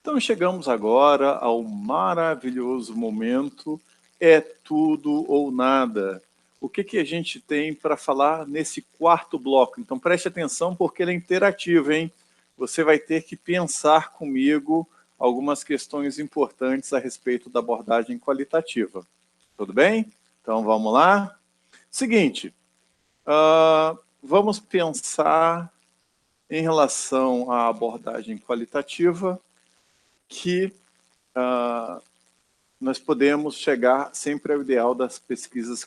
Então chegamos agora ao maravilhoso momento é tudo ou nada. O que a gente tem para falar nesse quarto bloco? Então preste atenção porque ele é interativo, hein? Você vai ter que pensar comigo algumas questões importantes a respeito da abordagem qualitativa. Tudo bem? Então vamos lá? Seguinte, vamos pensar em relação à abordagem qualitativa que nós podemos chegar sempre ao ideal das pesquisas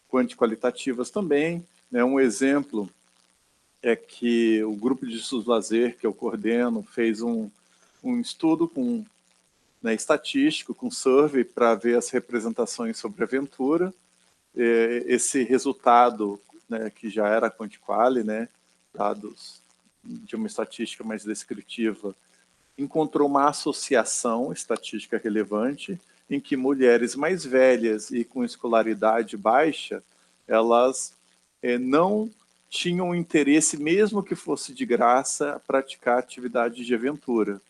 quanti-qualitativas também. Né? Um exemplo é que o grupo de estudos lazer que eu coordeno fez um estudo estatístico, com survey, para ver as representações sobre aventura. Esse resultado, né, que já era quanti-quali, né, dados de uma estatística mais descritiva, encontrou uma associação estatística relevante em que mulheres mais velhas e com escolaridade baixa, elas não tinham interesse, mesmo que fosse de graça, a praticar atividades de aventura.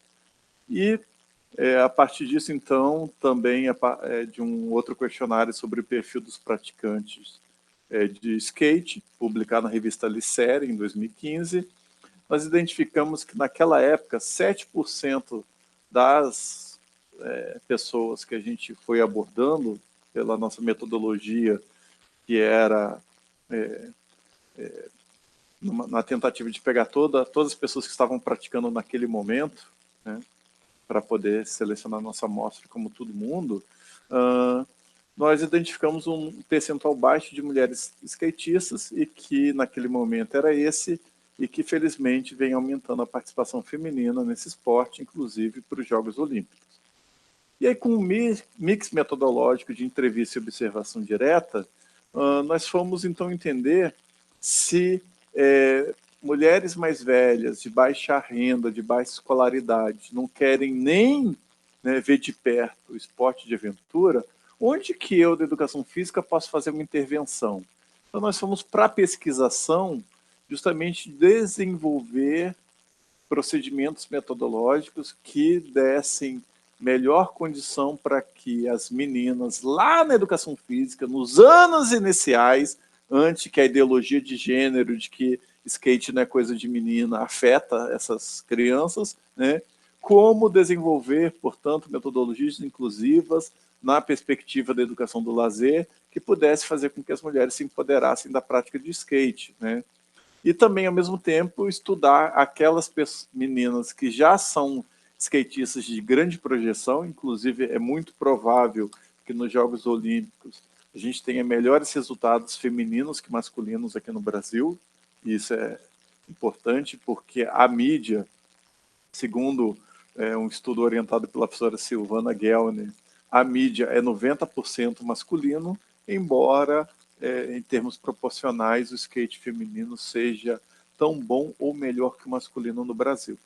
E, a partir disso, então, também de um outro questionário sobre o perfil dos praticantes de skate, publicado na revista Licere, em 2015, nós identificamos que naquela época 7% das pessoas que a gente foi abordando pela nossa metodologia, que era na tentativa de pegar todas as pessoas que estavam praticando naquele momento, né, para poder selecionar nossa amostra como todo mundo, nós identificamos um percentual baixo de mulheres skatistas e que naquele momento era esse, e que felizmente vem aumentando a participação feminina nesse esporte, inclusive para os Jogos Olímpicos. E aí, com um mix metodológico de entrevista e observação direta, nós fomos então entender se mulheres mais velhas, de baixa renda, de baixa escolaridade, não querem nem, né, ver de perto o esporte de aventura, onde que eu, da educação física, posso fazer uma intervenção? Então nós fomos para a pesquisação justamente desenvolver procedimentos metodológicos que dessem melhor condição para que as meninas, lá na educação física, nos anos iniciais, antes que a ideologia de gênero, de que skate não é coisa de menina, afeta essas crianças, né? Como desenvolver, portanto, metodologias inclusivas na perspectiva da educação do lazer, que pudesse fazer com que as mulheres se empoderassem da prática de skate, né? E também, ao mesmo tempo, estudar aquelas meninas que já são skatistas de grande projeção, inclusive é muito provável que nos Jogos Olímpicos a gente tenha melhores resultados femininos que masculinos aqui no Brasil. Isso é importante porque a mídia, segundo um estudo orientado pela professora Silvana Gelner, a mídia é 90% masculino, embora em termos proporcionais o skate feminino seja tão bom ou melhor que o masculino no Brasil.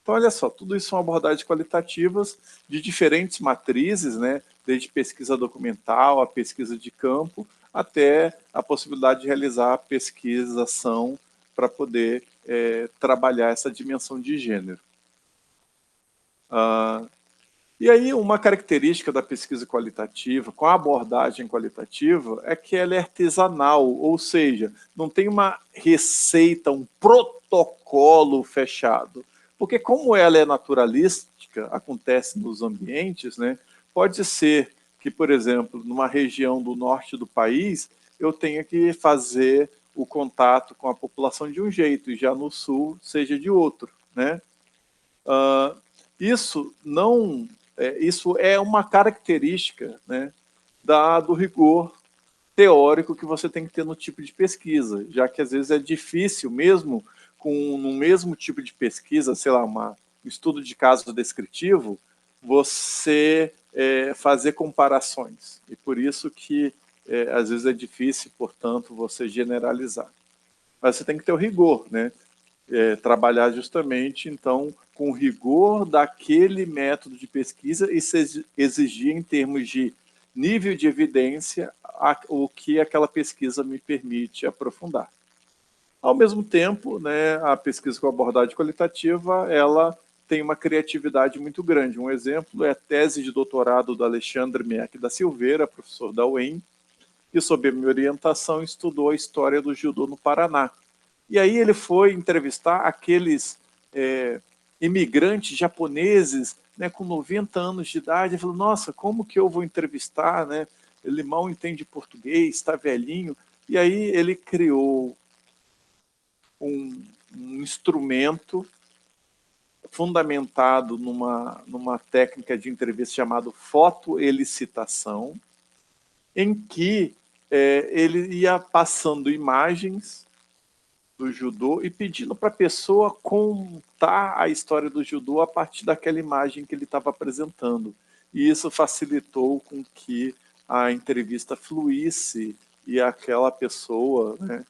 Então, olha só, tudo isso são abordagens qualitativas de diferentes matrizes, né? Desde pesquisa documental, a pesquisa de campo, até a possibilidade de realizar pesquisação para poder trabalhar essa dimensão de gênero. E aí, uma característica da pesquisa qualitativa, com a abordagem qualitativa, é que ela é artesanal, ou seja, não tem uma receita, um protocolo fechado. Porque como ela é naturalística, acontece nos ambientes, né, pode ser que, por exemplo, numa região do norte do país, eu tenha que fazer o contato com a população de um jeito, e já no sul seja de outro, né? Isso é uma característica, né, do rigor teórico que você tem que ter no tipo de pesquisa, já que às vezes é difícil, mesmo no mesmo tipo de pesquisa, sei lá, um estudo de caso descritivo, você fazer comparações. E por isso que às vezes é difícil, portanto, você generalizar. Mas você tem que ter o rigor, né? Trabalhar justamente, então, com o rigor daquele método de pesquisa e se exigir em termos de nível de evidência o que aquela pesquisa me permite aprofundar. Ao mesmo tempo, né, a pesquisa com abordagem qualitativa, ela tem uma criatividade muito grande. Um exemplo é a tese de doutorado do Alexandre Mieck da Silveira, professor da UEM, que, sob a minha orientação, estudou a história do judô no Paraná. E aí ele foi entrevistar aqueles imigrantes japoneses, né, com 90 anos de idade. Ele falou, nossa, como que eu vou entrevistar, né? Ele mal entende português, está velhinho. E aí ele criou um instrumento fundamentado numa técnica de entrevista chamada fotoelicitação, em que ele ia passando imagens do judô e pedindo para a pessoa contar a história do judô a partir daquela imagem que ele estava apresentando. E isso facilitou com que a entrevista fluísse e aquela pessoa, né,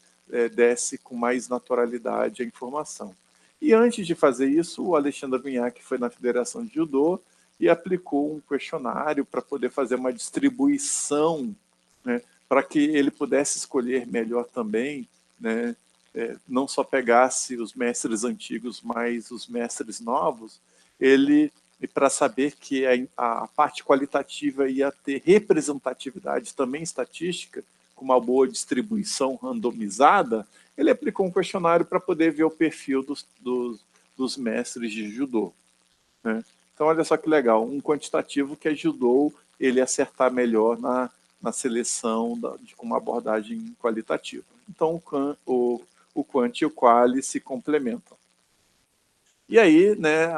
desse com mais naturalidade a informação. E antes de fazer isso, o Alexandre Mieck foi na Federação de Judô e aplicou um questionário para poder fazer uma distribuição, né, para que ele pudesse escolher melhor também, né, não só pegasse os mestres antigos, mas os mestres novos, e para saber que a parte qualitativa ia ter representatividade também estatística, com uma boa distribuição randomizada, ele aplicou um questionário para poder ver o perfil dos mestres de judô, né? Então, olha só que legal, um quantitativo que ajudou ele a acertar melhor na seleção com uma abordagem qualitativa. Então, o quant e o quali se complementam. E aí, né,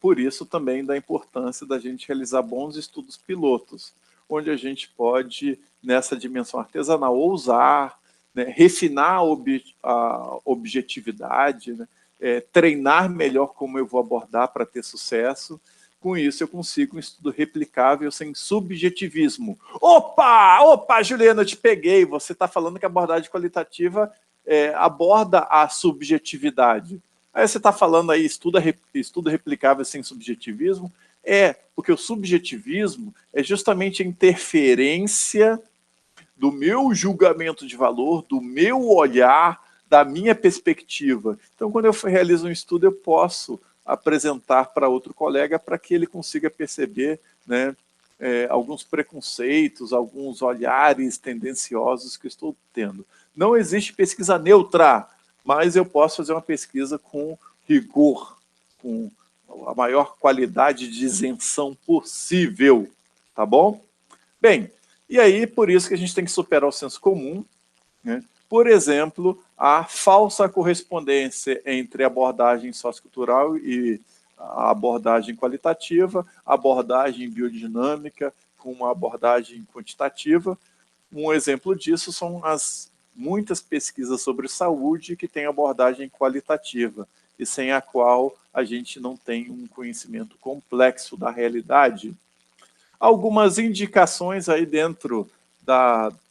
por isso também da importância da gente realizar bons estudos pilotos, onde a gente pode, nessa dimensão artesanal, ousar, né, refinar a objetividade, né, treinar melhor como eu vou abordar para ter sucesso. Com isso, eu consigo um estudo replicável sem subjetivismo. Opa, Juliana, eu te peguei. Você está falando que a abordagem qualitativa aborda a subjetividade. Aí você está falando aí, estudo replicável sem subjetivismo. Porque o subjetivismo é justamente a interferência do meu julgamento de valor, do meu olhar, da minha perspectiva. Então, quando eu realizo um estudo, eu posso apresentar para outro colega para que ele consiga perceber, né, alguns preconceitos, alguns olhares tendenciosos que eu estou tendo. Não existe pesquisa neutra, mas eu posso fazer uma pesquisa com rigor, com a maior qualidade de isenção possível, tá bom? Bem, e aí por isso que a gente tem que superar o senso comum, né? Por exemplo, a falsa correspondência entre a abordagem sociocultural e a abordagem qualitativa, a abordagem biodinâmica com uma abordagem quantitativa. Um exemplo disso são as muitas pesquisas sobre saúde que têm abordagem qualitativa e sem a qual a gente não tem um conhecimento complexo da realidade. Algumas indicações aí dentro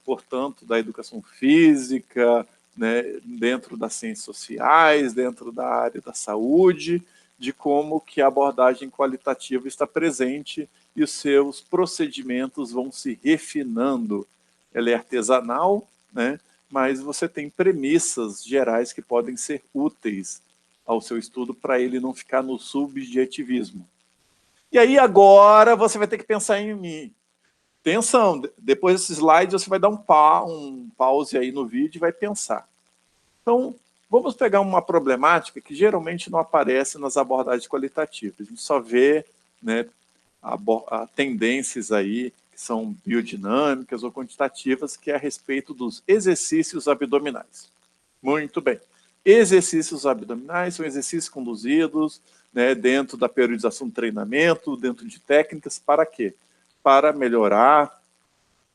portanto, da educação física, né, dentro das ciências sociais, dentro da área da saúde, de como que a abordagem qualitativa está presente e os seus procedimentos vão se refinando. Ela é artesanal, né, mas você tem premissas gerais que podem ser úteis ao seu estudo para ele não ficar no subjetivismo. E aí agora você vai ter que pensar em mim. Atenção, depois desse slide você vai dar um pause aí no vídeo e vai pensar. Então, vamos pegar uma problemática que geralmente não aparece nas abordagens qualitativas. A gente só vê, né, tendências aí que são biodinâmicas ou quantitativas, que é a respeito dos exercícios abdominais. Muito bem. Exercícios abdominais são exercícios conduzidos, né, dentro da periodização do treinamento, dentro de técnicas, para quê? Para melhorar,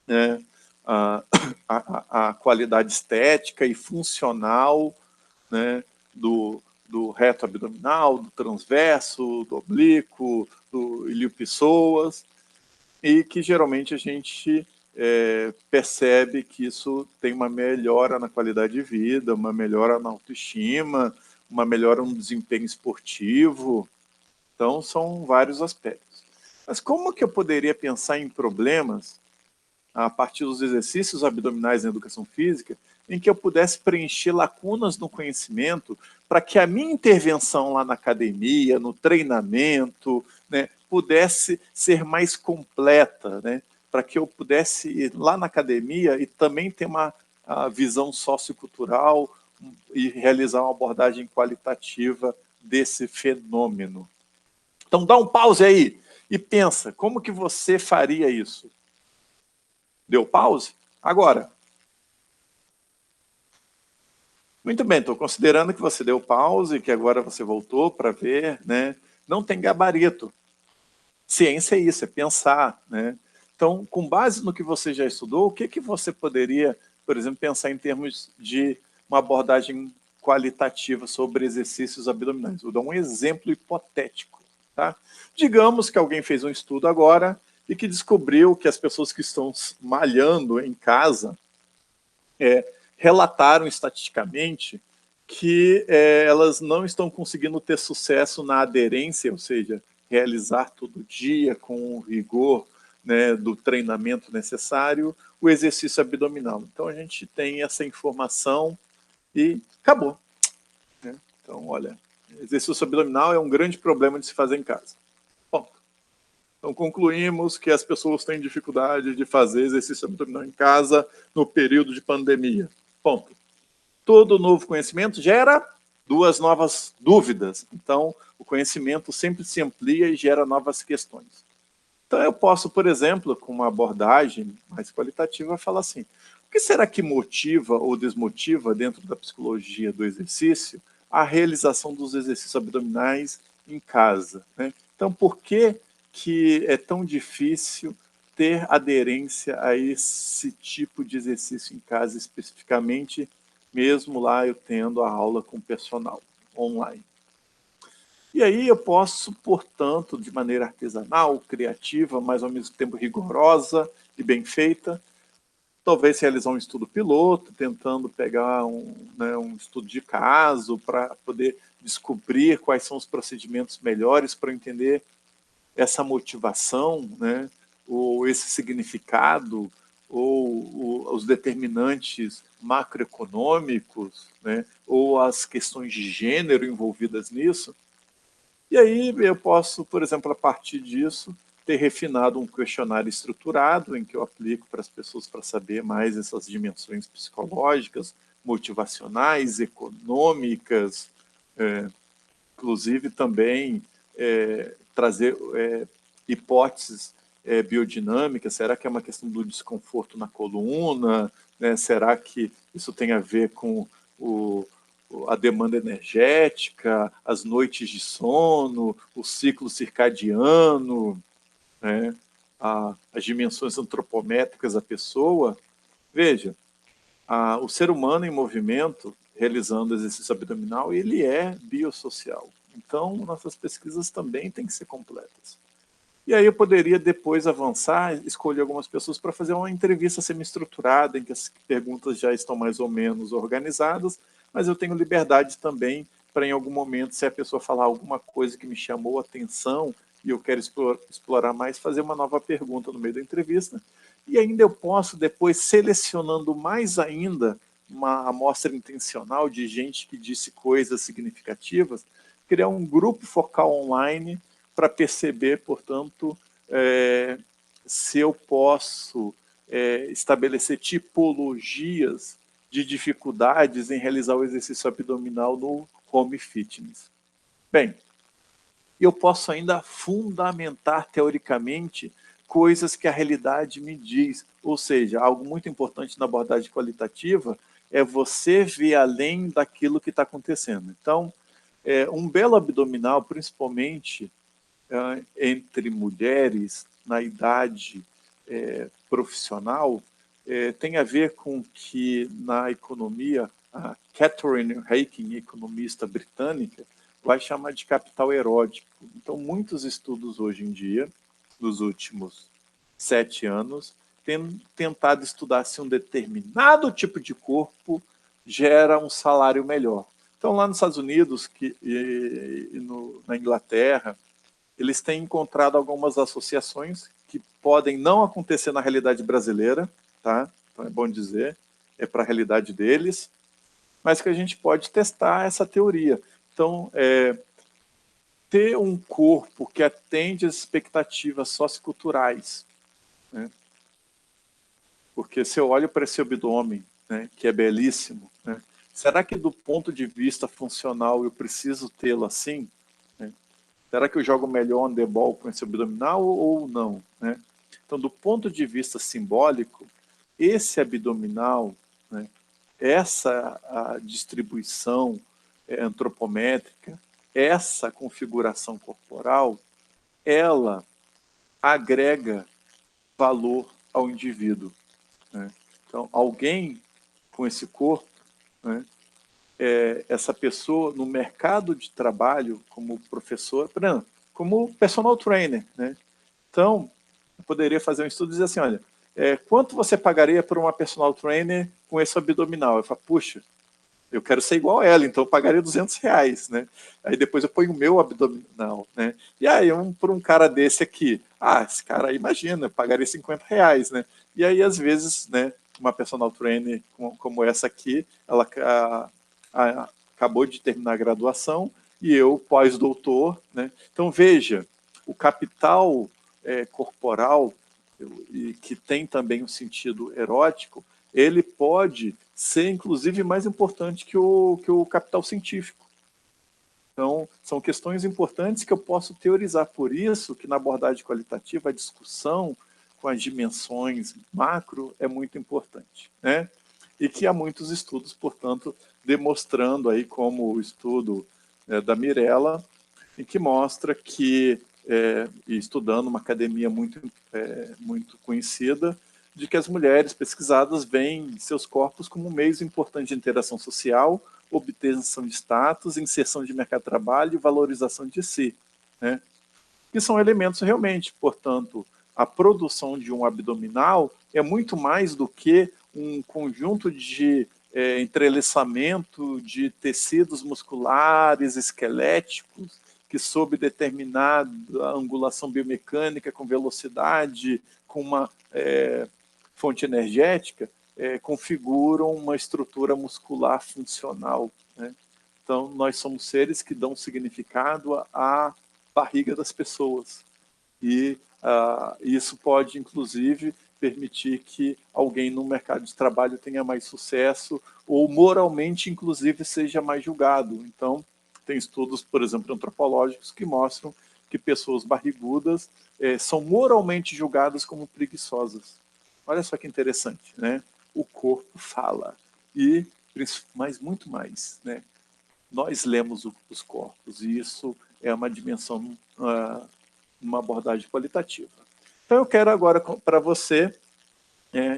né, a qualidade estética e funcional, né, do reto abdominal, do transverso, do oblíquo, do ilio-pessoas, e que geralmente a gente percebe que isso tem uma melhora na qualidade de vida, uma melhora na autoestima, uma melhora no desempenho esportivo. Então, são vários aspectos. Mas como que eu poderia pensar em problemas a partir dos exercícios abdominais na educação física, em que eu pudesse preencher lacunas no conhecimento para que a minha intervenção lá na academia, no treinamento, né, pudesse ser mais completa, né, para que eu pudesse ir lá na academia e também ter uma visão sociocultural e realizar uma abordagem qualitativa desse fenômeno. Então dá um pause aí e pensa, como que você faria isso? Deu pause? Agora. Muito bem, estou considerando que você deu pause, que agora você voltou para ver, né? Não tem gabarito. Ciência é isso, é pensar, né? Então, com base no que você já estudou, o que, que você poderia, por exemplo, pensar em termos de uma abordagem qualitativa sobre exercícios abdominais? Vou dar um exemplo hipotético, tá? Digamos que alguém fez um estudo agora e que descobriu que as pessoas que estão malhando em casa relataram estatisticamente que elas não estão conseguindo ter sucesso na aderência, ou seja, realizar todo dia com o rigor, né, do treinamento necessário, o exercício abdominal. Então a gente tem essa informação e acabou, né? Então, olha, exercício abdominal é um grande problema de se fazer em casa. Bom, então concluímos que as pessoas têm dificuldade de fazer exercício abdominal em casa no período de pandemia. Ponto. Todo novo conhecimento gera duas novas dúvidas. Então, o conhecimento sempre se amplia e gera novas questões. Então, eu posso, por exemplo, com uma abordagem mais qualitativa, falar assim, o que será que motiva ou desmotiva dentro da psicologia do exercício a realização dos exercícios abdominais em casa, né? Então, por que é tão difícil ter aderência a esse tipo de exercício em casa especificamente, mesmo lá eu tendo a aula com personal online? E aí eu posso, portanto, de maneira artesanal, criativa, mas ao mesmo tempo rigorosa e bem feita, talvez realizar um estudo piloto, tentando pegar um estudo de caso para poder descobrir quais são os procedimentos melhores para entender essa motivação, né, ou esse significado, ou os determinantes macroeconômicos, né, ou as questões de gênero envolvidas nisso. E aí eu posso, por exemplo, a partir disso, ter refinado um questionário estruturado em que eu aplico para as pessoas para saber mais essas dimensões psicológicas, motivacionais, econômicas, inclusive também trazer hipóteses biodinâmicas. Será que é uma questão do desconforto na coluna? Né? Será que isso tem a ver com a demanda energética, as noites de sono, o ciclo circadiano, né? As dimensões antropométricas da pessoa? Veja, o ser humano em movimento, realizando exercício abdominal, ele é biosocial. Então, nossas pesquisas também têm que ser completas. E aí eu poderia depois avançar, escolher algumas pessoas para fazer uma entrevista semi-estruturada, em que as perguntas já estão mais ou menos organizadas, mas eu tenho liberdade também para, em algum momento, se a pessoa falar alguma coisa que me chamou a atenção e eu quero explorar mais, fazer uma nova pergunta no meio da entrevista. E ainda eu posso, depois, selecionando mais ainda uma amostra intencional de gente que disse coisas significativas, criar um grupo focal online para perceber, portanto, se eu posso estabelecer tipologias de dificuldades em realizar o exercício abdominal no home fitness. Bem, eu posso ainda fundamentar teoricamente coisas que a realidade me diz, ou seja, algo muito importante na abordagem qualitativa é você ver além daquilo que está acontecendo. Então, um belo abdominal, principalmente entre mulheres na idade profissional, tem a ver com que na economia, a Catherine Haykin, economista britânica, vai chamar de capital erótico. Então, muitos estudos hoje em dia, nos últimos 7 anos, têm tentado estudar se um determinado tipo de corpo gera um salário melhor. Então, lá nos Estados Unidos na Inglaterra, eles têm encontrado algumas associações que podem não acontecer na realidade brasileira, tá? Então é bom dizer, é para a realidade deles, mas que a gente pode testar essa teoria. Então, ter um corpo que atende às expectativas socioculturais, né? Porque se eu olho para esse abdômen, né, que é belíssimo, né, será que do ponto de vista funcional eu preciso tê-lo assim? Né? Será que eu jogo melhor handebol com esse abdominal ou não? Né? Então, do ponto de vista simbólico, esse abdominal, né, essa a distribuição antropométrica, essa configuração corporal, ela agrega valor ao indivíduo. Né? Então, alguém com esse corpo, né, essa pessoa no mercado de trabalho, como professor, como personal trainer, né? Então, eu poderia fazer um estudo e dizer assim, olha, quanto você pagaria por uma personal trainer com esse abdominal? Eu falo, puxa, eu quero ser igual a ela, então eu pagaria R$200, né? Aí depois eu ponho o meu abdominal, né? E aí, por um cara desse aqui, esse cara aí, imagina, eu pagaria R$50, né? E aí, às vezes, né, uma personal trainer como essa aqui, ela acabou de terminar a graduação e eu, pós-doutor, né? Então, veja, o capital corporal, e que tem também um sentido erótico, ele pode ser, inclusive, mais importante que o capital científico. Então, são questões importantes que eu posso teorizar. Por isso que na abordagem qualitativa, a discussão com as dimensões macro é muito importante, né? E que há muitos estudos, portanto, demonstrando aí, como o estudo da Mirella, em que mostra que, e estudando uma academia muito conhecida, de que as mulheres pesquisadas veem seus corpos como um meio importante de interação social, obtenção de status, inserção de mercado de trabalho e valorização de si, né? Que são elementos realmente, portanto, a produção de um abdominal é muito mais do que um conjunto de entrelaçamento de tecidos musculares, esqueléticos, que sob determinada angulação biomecânica, com velocidade, com uma fonte energética, configuram uma estrutura muscular funcional, né? Então, nós somos seres que dão significado à barriga das pessoas. E isso pode, inclusive, permitir que alguém no mercado de trabalho tenha mais sucesso ou moralmente, inclusive, seja mais julgado. Então, tem estudos, por exemplo, antropológicos que mostram que pessoas barrigudas são moralmente julgadas como preguiçosas. Olha só que interessante, né? O corpo fala. Mas muito mais, né? Nós lemos os corpos, e isso é uma dimensão, uma abordagem qualitativa. Então eu quero agora para você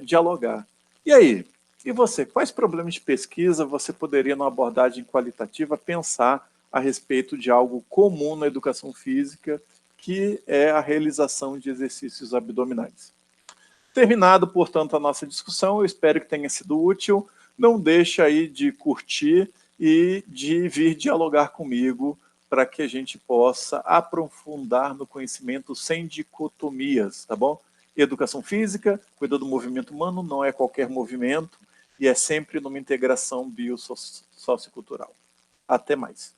dialogar. E aí? E você? Quais problemas de pesquisa você poderia, numa abordagem qualitativa, pensar a respeito de algo comum na educação física, que é a realização de exercícios abdominais? Terminado, portanto, a nossa discussão, eu espero que tenha sido útil. Não deixe aí de curtir e de vir dialogar comigo para que a gente possa aprofundar no conhecimento sem dicotomias, tá bom? Educação física, cuida do movimento humano, não é qualquer movimento e é sempre numa integração biosociocultural. Até mais.